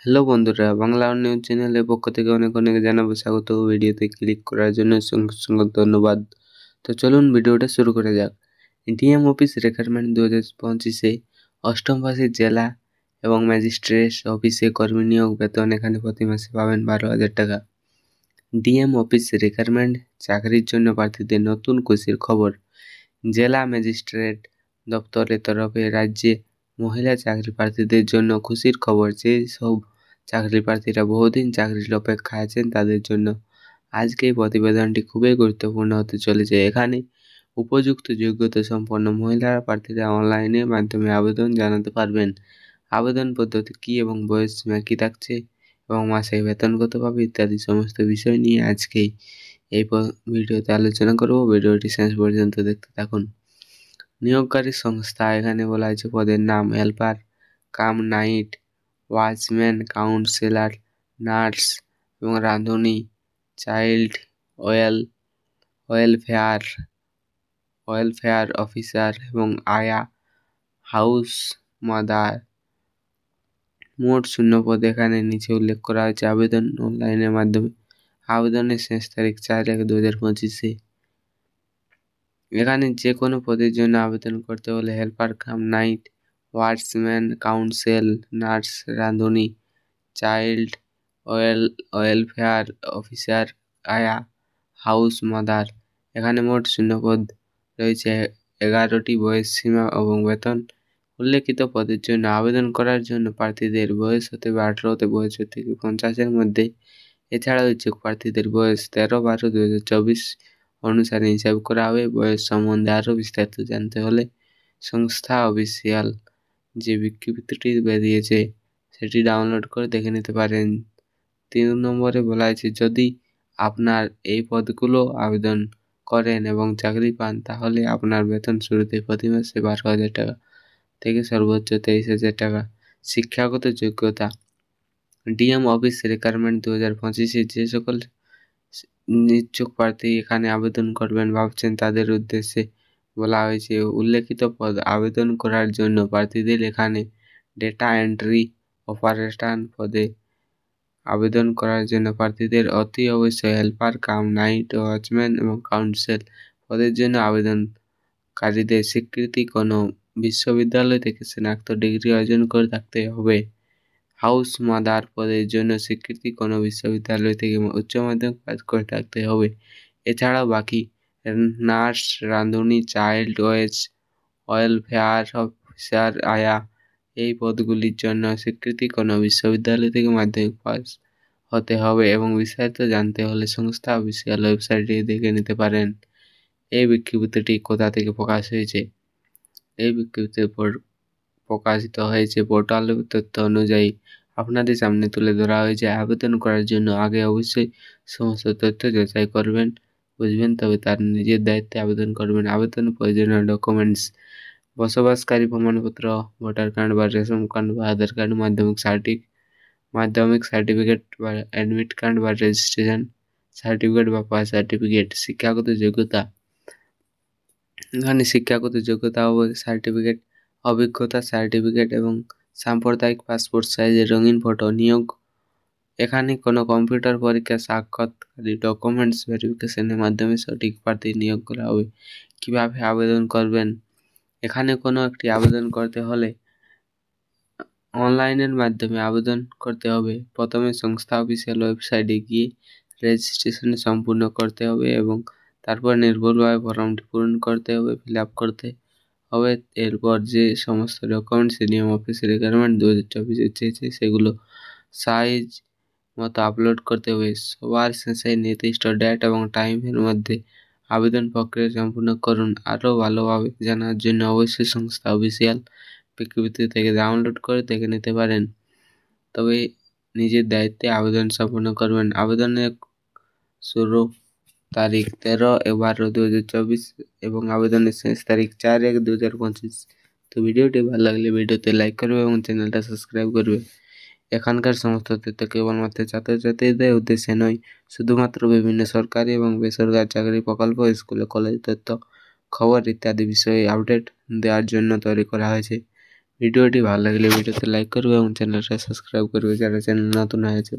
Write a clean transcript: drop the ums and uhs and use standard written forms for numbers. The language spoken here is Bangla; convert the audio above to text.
হ্যালো বন্ধুরা, বাংলা নিউজ চ্যানেলের পক্ষ থেকে অনেক অনেক জানাবো স্বাগত। ভিডিওতে ক্লিক করার জন্য অসংখ্য ধন্যবাদ। তো চলুন ভিডিওটা শুরু করা যাক। ডিএম অফিস রিক্রুটমেন্ট 2025-এ অষ্টম পাশের জেলা এবং ম্যাজিস্ট্রেট অফিসে কর্মী নিয়োগ বেতন এখানে প্রতি মাসে পাবেন 12,000 টাকা। ডিএম অফিস রিক্রুটমেন্ট চাকরির জন্য প্রার্থীদের নতুন খুশির খবর। জেলা ম্যাজিস্ট্রেট দপ্তরের তরফে রাজ্যে মহিলা চাকরি প্রার্থীদের জন্য খুশির খবর। যে সব চাকরি প্রার্থীরা বহুদিন চাকরির অপেক্ষায় আছেন তাদের জন্য আজকে এই প্রতিবেদনটি খুবই গুরুত্বপূর্ণ হতে চলেছে। এখানে উপযুক্ত যোগ্যতা সম্পন্ন মহিলা প্রার্থীরা অনলাইনের মাধ্যমে আবেদন জানাতে পারবেন। আবেদন পদ্ধতি কী এবং বয়স সীমা কী থাকছে এবং মাসে বেতন কত পাবে ইত্যাদি সমস্ত বিষয় নিয়ে আজকেই এই ভিডিওতে আলোচনা করব। ভিডিওটি শেষ পর্যন্ত দেখতে থাকুন। নিয়োগকারী সংস্থা এখানে বলা হয়েছে পদের নাম হেল্পার কাম নাইট ওয়াচম্যান, কাউন্সেলর, নার্স এবং রাঁধুনি, চাইল্ড ওয়েলফেয়ার অফিসার এবং আয়া হাউস মাদার। মোট শূন্য পদ এখানে নিচে উল্লেখ করা হয়েছে। আবেদন অনলাইনের মাধ্যমে। আবেদনের শেষ তারিখ 4/1/2025। এখানে যে কোনো পদের জন্য আবেদন করতে হলে হেল্পার কাম নাইট ওয়াচম্যান, কাউন্সেল, নার্স, রাঁধুনি, চাইল্ড ওয়েলফেয়ার অফিসার, আয়া হাউস মাদার। এখানে মোট শূন্য পদ রয়েছে 11টি। বয়স সীমা এবং বেতন। উল্লেখিত পদের জন্য আবেদন করার জন্য প্রার্থীদের বয়স হতে হবে 18 থেকে 50-এর মধ্যে। এছাড়াও ইচ্ছুক প্রার্থীদের বয়স 13/12/2024 অনুসারে হিসাব করা হবে। বয়স সম্বন্ধে আরও বিস্তারিত জানতে হলে সংস্থা অফিসিয়াল যে বিজ্ঞপ্তিটি বেরিয়েছে সেটি ডাউনলোড করে দেখে নিতে পারেন। 3 নম্বরে বলা হয়েছে যদি আপনার এই পদগুলো আবেদন করেন এবং চাকরি পান তাহলে আপনার বেতন শুরুতে প্রতি মাসে 12,000 টাকা থেকে সর্বোচ্চ 23,000 টাকা। শিক্ষাগত যোগ্যতা। ডিএম অফিস রিক্রুটমেন্ট 2025-এ যে সকল ইচ্ছুক প্রার্থী এখানে আবেদন করবেন ভাবছেন তাদের উদ্দেশ্যে বলা হয়েছে উল্লেখিত পদ আবেদন করার জন্য প্রার্থীদের এখানে ডেটা এন্ট্রি অপারেটর পদে আবেদন করার জন্য প্রার্থীদের অতি অবশ্যই হেল্পার কাম নাইট ওয়াচম্যান এবং কাউন্সেল পদের জন্য আবেদনকারীদের স্বীকৃতি কোনো বিশ্ববিদ্যালয় থেকে স্নাতক ডিগ্রি অর্জন করে থাকতে হবে। হাউস মাদার পদের জন্য স্বীকৃতি কোনো বিশ্ববিদ্যালয় থেকে উচ্চ মাধ্যমিক পাস করে থাকতে হবে। এছাড়াও বাকি নার্স, রাঁধুনি, চাইল্ড ওয়েলফেয়ার অফিসার, আয়া এই পদগুলির জন্য স্বীকৃতি কোনো বিশ্ববিদ্যালয় থেকে মাধ্যমিক পাস হতে হবে এবং বিস্তারিত জানতে হলে সংস্থা অফিসিয়াল ওয়েবসাইটে দেখে নিতে পারেন। এই বিজ্ঞপ্তিটি কোথা থেকে প্রকাশ হয়েছে? এই বিজ্ঞপ্তি প্রকাশিত হয়েছে পোর্টালের তথ্য অনুযায়ী আপনাদের সামনে তুলে ধরা হয়েছে। আবেদন করার জন্য আগে অবশ্যই সমস্ত তথ্য যাচাই করবেন, বুঝবেন, তবে তার নিজের দায়িত্বে আবেদন করবেন। আবেদনের প্রয়োজনীয় ডকুমেন্টস বসবাসকারী প্রমাণপত্র, ভোটার কার্ড বা রেশন কার্ড বা আধার কার্ড, মাধ্যমিক সার্টিফিকেট বা অ্যাডমিট কার্ড বা রেজিস্ট্রেশন সার্টিফিকেট বা পাস সার্টিফিকেট। শিক্ষাগত যোগ্যতা। এখানে শিক্ষাগত যোগ্যতা সার্টিফিকেট, অভিজ্ঞতা সার্টিফিকেট এবং সাম্প্রদায়িক পাসপোর্ট সাইজের রঙিন ফটো। নিয়োগ। এখানে কোনো কম্পিউটার পরীক্ষা, সাক্ষাৎকারী ডকুমেন্টস ভেরিফিকেশনের মাধ্যমে সঠিক প্রার্থী নিয়োগ করা হবে। কীভাবে আবেদন করবেন? এখানে কোনো একটি আবেদন করতে হলে অনলাইনের মাধ্যমে আবেদন করতে হবে। প্রথমে সংস্থা অফিসিয়াল ওয়েবসাইটে গিয়ে রেজিস্ট্রেশন সম্পূর্ণ করতে হবে এবং তারপর নির্ভুলভাবে ফর্মটি পূরণ করতে হবে, ফিল আপ করতে হবে। এরপর যে সমস্ত ডকুমেন্টস ডিএম অফিস রিক্রুটমেন্ট 2024 চেয়েছে সেগুলো সাইজ মতো আপলোড করতে হবে। সবার শেষে নির্দিষ্ট ডেট এবং টাইমের মধ্যে আবেদন প্রক্রিয়া সম্পূর্ণ করুন। আরও ভালোভাবে জানার জন্য অবশ্যই সংস্থা অফিসিয়াল বিজ্ঞপ্তি থেকে ডাউনলোড করে দেখে নিতে পারেন। তবে নিজের দায়িত্বে আবেদন সম্পূর্ণ করবেন। আবেদনের শুরু তারিখ 13/12/2024 এবং আবেদনের শেষ তারিখ 4/1/2025। তো ভিডিওটি ভালো লাগলে ভিডিওতে লাইক করবে এবং চ্যানেলটা সাবস্ক্রাইব করবে। এখানকার সমস্ত তথ্য কেবলমাত্র ছাত্রছাত্রীদের উদ্দেশ্যে নয়, শুধুমাত্র বিভিন্ন সরকারি এবং বেসরকারি চাকরি প্রকল্প, স্কুল কলেজ তথ্য, খবর ইত্যাদি বিষয়ে আপডেট দেওয়ার জন্য তৈরি করা হয়েছে। ভিডিওটি ভালো লাগলে ভিডিওতে লাইক করবে এবং চ্যানেলটা সাবস্ক্রাইব করবে যারা চ্যানেল নতুন হয়েছে।